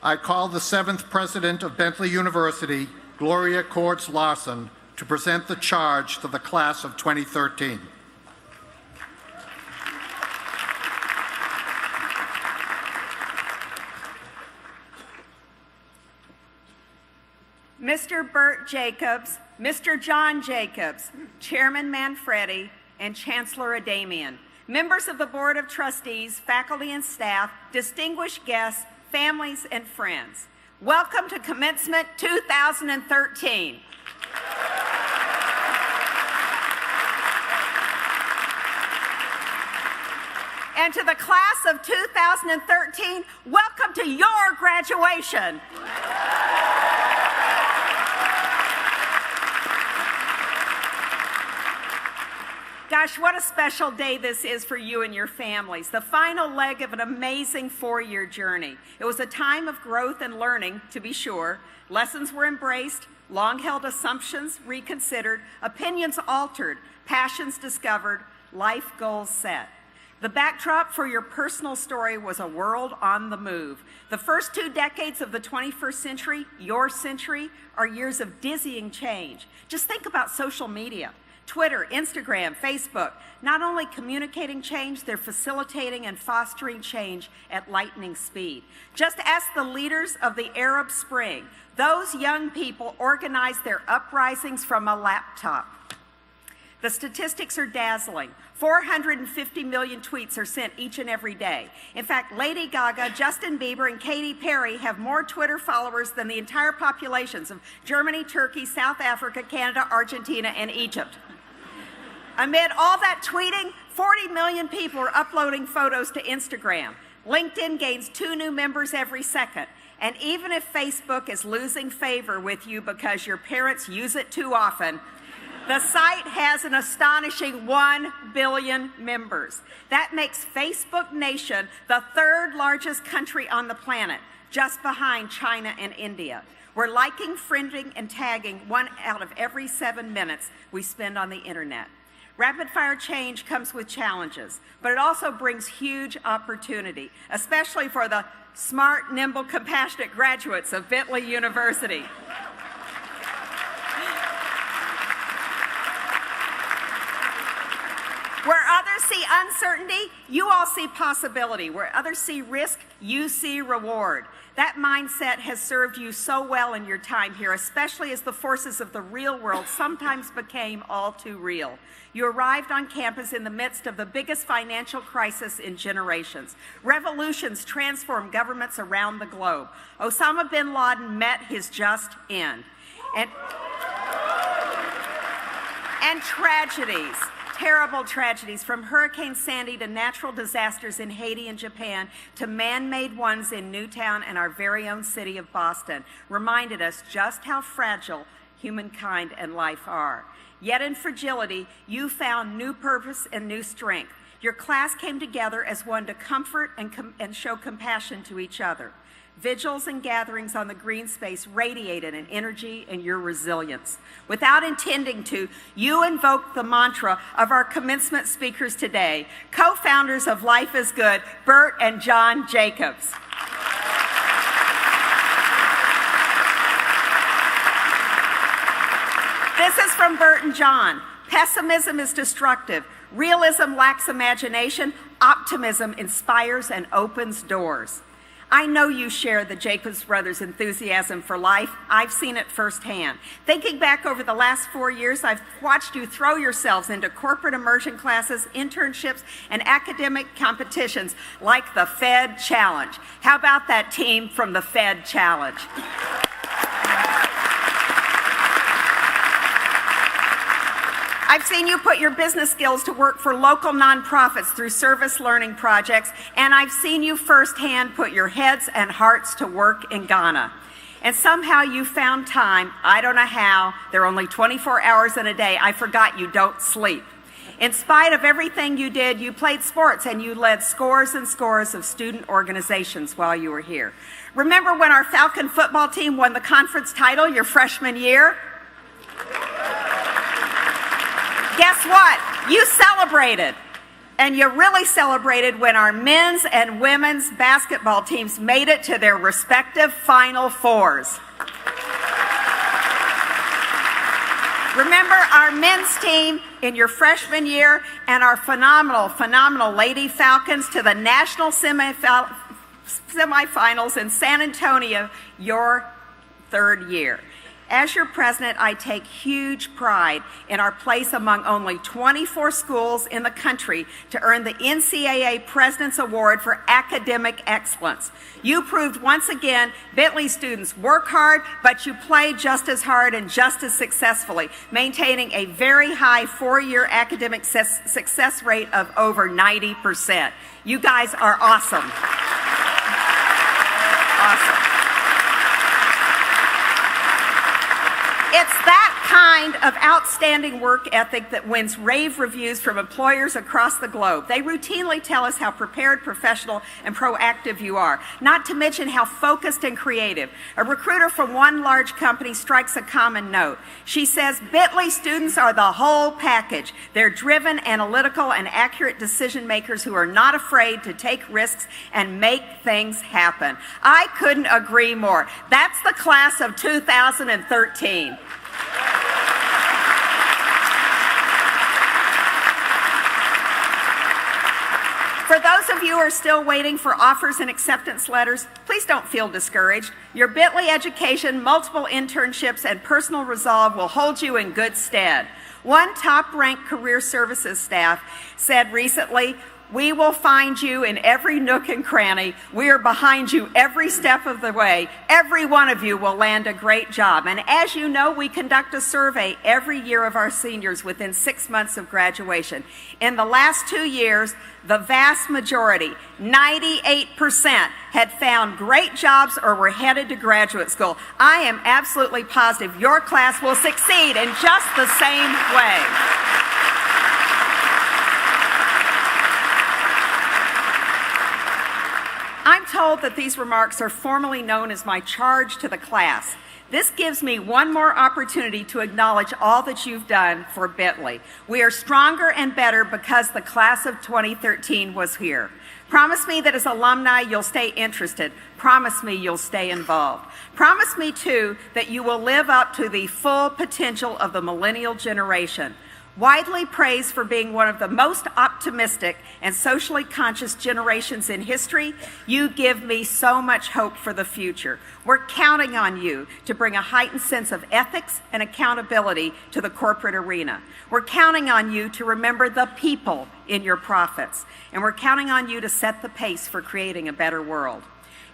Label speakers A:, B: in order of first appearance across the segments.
A: I call the 7th President of Bentley University, Gloria Cordes Larson, to present the charge to the class of 2013.
B: Mr. Burt Jacobs, Mr. John Jacobs, Chairman Manfredi, and Chancellor Adamian, members of the Board of Trustees, faculty and staff, distinguished guests, families, and friends. Welcome to Commencement 2013. And to the class of 2013, welcome to your graduation. Gosh, what a special day this is for you and your families, the final leg of an amazing 4-year journey. It was a time of growth and learning, to be sure. Lessons were embraced, long-held assumptions reconsidered, opinions altered, passions discovered, life goals set. The backdrop for your personal story was a world on the move. The first 2 decades of the 21st century, your century, are years of dizzying change. Just think about social media. Twitter, Instagram, Facebook, not only communicating change, they're facilitating and fostering change at lightning speed. Just ask the leaders of the Arab Spring. Those young people organized their uprisings from a laptop. The statistics are dazzling. 450 million tweets are sent each and every day. In fact, Lady Gaga, Justin Bieber, and Katy Perry have more Twitter followers than the entire populations of Germany, Turkey, South Africa, Canada, Argentina, and Egypt. Amid all that tweeting, 40 million people are uploading photos to Instagram. LinkedIn gains 2 new members every second. And even if Facebook is losing favor with you because your parents use it too often, the site has an astonishing 1 billion members. That makes Facebook Nation the 3rd largest country on the planet, just behind China and India. We're liking, friending, and tagging 1 out of every 7 minutes we spend on the internet. Rapid-fire change comes with challenges, but it also brings huge opportunity, especially for the smart, nimble, compassionate graduates of Bentley University. Where others see uncertainty, you all see possibility. Where others see risk, you see reward. That mindset has served you so well in your time here, especially as the forces of the real world sometimes became all too real. You arrived on campus in the midst of the biggest financial crisis in generations. Revolutions transformed governments around the globe. Osama bin Laden met his just end. And tragedies. Terrible tragedies, from Hurricane Sandy to natural disasters in Haiti and Japan to man-made ones in Newtown and our very own city of Boston, reminded us just how fragile humankind and life are. Yet in fragility, you found new purpose and new strength. Your class came together as one to comfort and show compassion to each other. Vigils and gatherings on the green space radiated an energy and your resilience. Without intending to, you invoked the mantra of our commencement speakers today, co-founders of Life is Good, Burt and John Jacobs. This is from Burt and John. Pessimism is destructive. Realism lacks imagination. Optimism inspires and opens doors. I know you share the Jacobs brothers' enthusiasm for life. I've seen it firsthand. Thinking back over the last 4 years, I've watched you throw yourselves into corporate immersion classes, internships, and academic competitions like the Fed Challenge. How about that team from the Fed Challenge? I've seen you put your business skills to work for local nonprofits through service learning projects, and I've seen you firsthand put your heads and hearts to work in Ghana. And somehow you found time, I don't know how, there are only 24 hours in a day, I forgot you don't sleep. In spite of everything you did, you played sports and you led scores and scores of student organizations while you were here. Remember when our Falcon football team won the conference title your freshman year? Guess what? You celebrated. And you really celebrated when our men's and women's basketball teams made it to their respective Final Fours. Remember our men's team in your freshman year and our phenomenal Lady Falcons to the national semifinals in San Antonio your third year. As your president, I take huge pride in our place among only 24 schools in the country to earn the NCAA President's Award for Academic Excellence. You proved once again Bentley students work hard, but you play just as hard and just as successfully, maintaining a very high four-year academic success rate of over 90%. You guys are awesome. Awesome. It's that kind of outstanding work ethic that wins rave reviews from employers across the globe. They routinely tell us how prepared, professional, and proactive you are, not to mention how focused and creative. A recruiter from one large company strikes a common note. She says, Bentley students are the whole package. They're driven, analytical, and accurate decision makers who are not afraid to take risks and make things happen. I couldn't agree more. That's the class of 2013. For those of you who are still waiting for offers and acceptance letters, please don't feel discouraged. Your Bentley education, multiple internships, and personal resolve will hold you in good stead. One top-ranked career services staff said recently, "We will find you in every nook and cranny. We are behind you every step of the way. Every one of you will land a great job." And as you know, we conduct a survey every year of our seniors within 6 months of graduation. In the last 2 years, the vast majority, 98%, had found great jobs or were headed to graduate school. I am absolutely positive your class will succeed in just the same way. I'm told that these remarks are formally known as my charge to the class. This gives me one more opportunity to acknowledge all that you've done for Bentley. We are stronger and better because the class of 2013 was here. Promise me that as alumni you'll stay interested. Promise me you'll stay involved. Promise me, too, that you will live up to the full potential of the millennial generation. Widely praised for being one of the most optimistic and socially conscious generations in history, you give me so much hope for the future. We're counting on you to bring a heightened sense of ethics and accountability to the corporate arena. We're counting on you to remember the people in your profits, and we're counting on you to set the pace for creating a better world.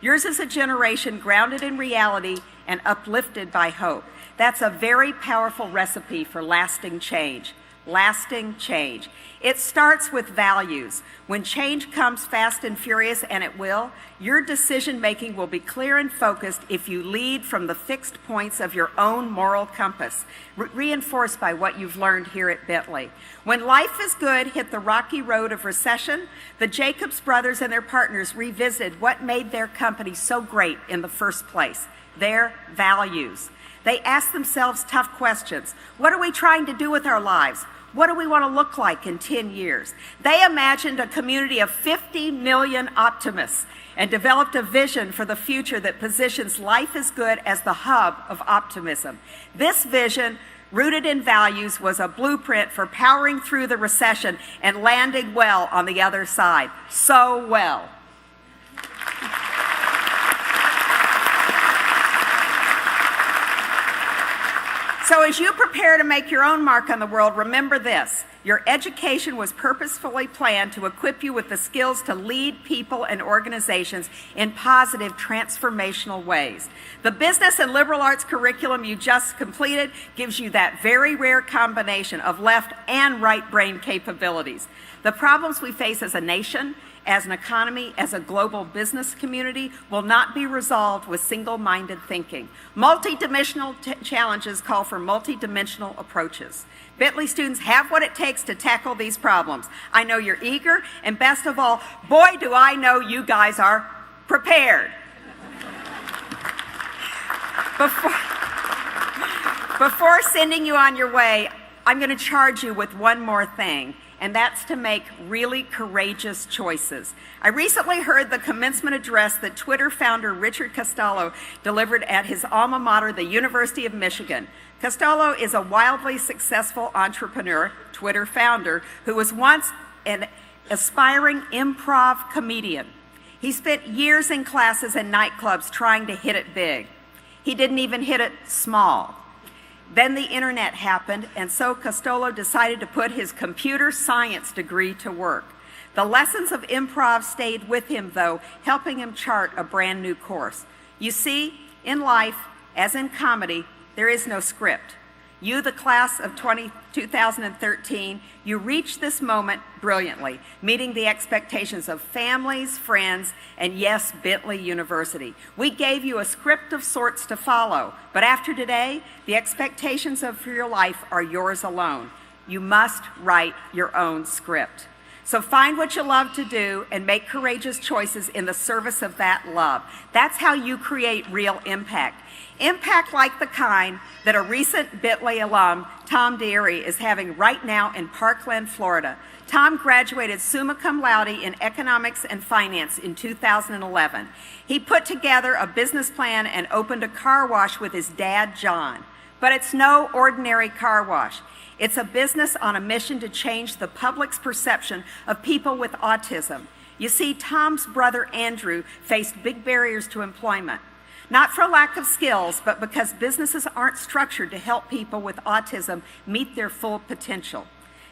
B: Yours is a generation grounded in reality and uplifted by hope. That's a very powerful recipe for lasting change. Lasting change. It starts with values. When change comes fast and furious, and it will, your decision-making will be clear and focused if you lead from the fixed points of your own moral compass, reinforced by what you've learned here at Bentley. When life is good hit the rocky road of recession, the Jacobs brothers and their partners revisited what made their company so great in the first place: their values. They asked themselves tough questions. What are we trying to do with our lives? What do we want to look like in 10 years? They imagined a community of 50 million optimists and developed a vision for the future that positions life is good as the hub of optimism. This vision, rooted in values, was a blueprint for powering through the recession and landing well on the other side. So well. So as you prepare to make your own mark on the world, remember this: your education was purposefully planned to equip you with the skills to lead people and organizations in positive, transformational ways. The business and liberal arts curriculum you just completed gives you that very rare combination of left and right brain capabilities. The problems we face as a nation, as an economy, as a global business community, will not be resolved with single-minded thinking. Multidimensional challenges call for multidimensional approaches. Bentley students have what it takes to tackle these problems. I know you're eager, and best of all, boy, do I know you guys are prepared. Before sending you on your way, I'm going to charge you with one more thing. and that's to make really courageous choices. I recently heard the commencement address that Twitter founder Richard Costello delivered at his alma mater, the University of Michigan. Costello is a wildly successful entrepreneur, Twitter founder, who was once an aspiring improv comedian. He spent years in classes and nightclubs trying to hit it big. He didn't even hit it small. Then the internet happened, and so Costello decided to put his computer science degree to work. The lessons of improv stayed with him, though, helping him chart a brand new course. You see, in life, as in comedy, there is no script. You, the class of 2013, you reached this moment brilliantly, meeting the expectations of families, friends, and yes, Bentley University. We gave you a script of sorts to follow, but after today, the expectations for your life are yours alone. You must write your own script. So find what you love to do and make courageous choices in the service of that love. That's how you create real impact. Impact like the kind that a recent Bentley alum, Tom Deary, is having right now in Parkland, Florida. Tom graduated summa cum laude in economics and finance in 2011. He put together a business plan and opened a car wash with his dad, John. But it's no ordinary car wash. It's a business on a mission to change the public's perception of people with autism. You see, Tom's brother Andrew faced big barriers to employment. Not for lack of skills, but because businesses aren't structured to help people with autism meet their full potential.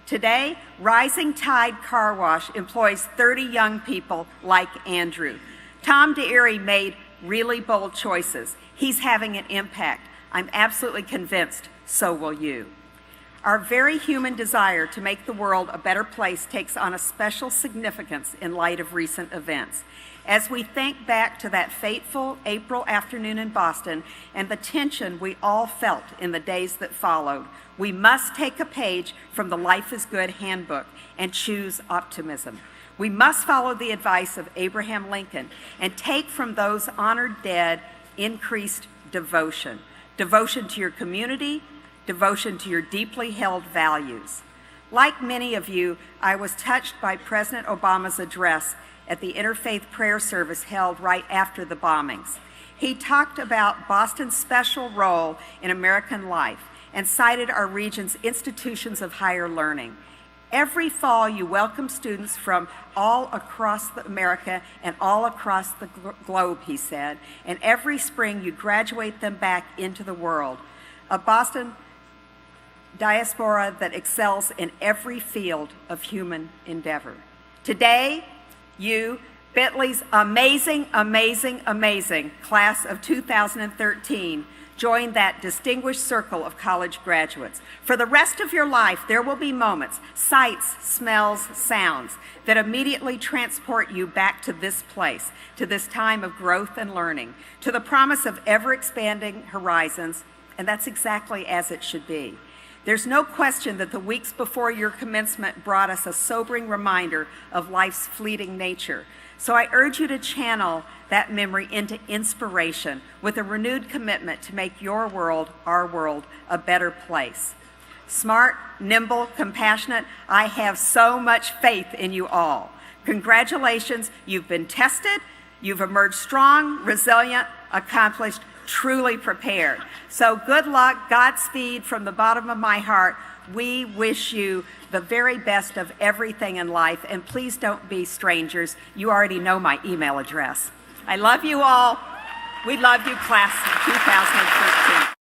B: Today, Rising Tide Car Wash employs 30 young people like Andrew. Tom Deary made really bold choices. He's having an impact. I'm absolutely convinced so will you. Our very human desire to make the world a better place takes on a special significance in light of recent events. As we think back to that fateful April afternoon in Boston and the tension we all felt in the days that followed, we must take a page from the Life is Good handbook and choose optimism. We must follow the advice of Abraham Lincoln and take from those honored dead increased devotion. Devotion to your community, devotion to your deeply held values. Like many of you, I was touched by President Obama's address at the interfaith prayer service held right after the bombings. He talked about Boston's special role in American life and cited our region's institutions of higher learning. Every fall, you welcome students from all across America and all across the globe, he said, and every spring you graduate them back into the world. A Boston diaspora that excels in every field of human endeavor. Today, you, Bentley's amazing, amazing, amazing class of 2013, join that distinguished circle of college graduates. For the rest of your life, there will be moments, sights, smells, sounds that immediately transport you back to this place, to this time of growth and learning, to the promise of ever-expanding horizons, and that's exactly as it should be. There's no question that the weeks before your commencement brought us a sobering reminder of life's fleeting nature. So I urge you to channel that memory into inspiration with a renewed commitment to make your world, our world, a better place. Smart, nimble, compassionate, I have so much faith in you all. Congratulations, you've been tested, you've emerged strong, resilient, accomplished, truly prepared. So good luck, Godspeed from the bottom of my heart. We wish you the very best of everything in life, and please don't be strangers. You already know my email address. I love you all. We love you, class of 2013.